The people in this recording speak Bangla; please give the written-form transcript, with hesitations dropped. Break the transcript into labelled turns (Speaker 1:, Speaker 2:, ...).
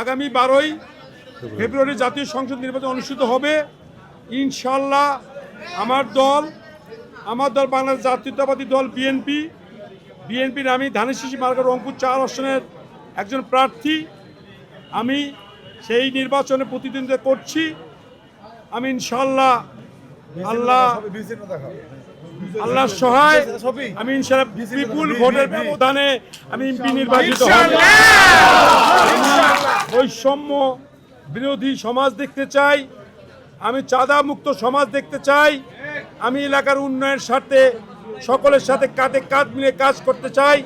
Speaker 1: আগামী 12ই ফেব্রুয়ারি জাতীয় সংসদ নির্বাচন অনুষ্ঠিত হবে ইনশাল্লাহ। আমার দল বাংলাদেশ জাতীয়তাবাদী দল বিএনপির আমি ধানেশিশি মার্কা রংপুর 4 আসনের একজন প্রার্থী। আমি সেই নির্বাচনে প্রতিদ্বন্দ্বিতা করছি। আমি ইনশাল্লাহ আল্লাহর সহায় আমি ইনশাল্লাহ বিপুল ভোটের ব্যবধানে আমি এমপি নির্বাচিত হব। বৈষম্য বিরোধী সমাজ দেখতে চাই, আমি চাঁদা মুক্ত সমাজ দেখতে চাই, আমি এলাকার উন্নয়নের স্বার্থে সকলের সাথে কাঁধে কাঁধ মিলিয়ে কাজ করতে চাই।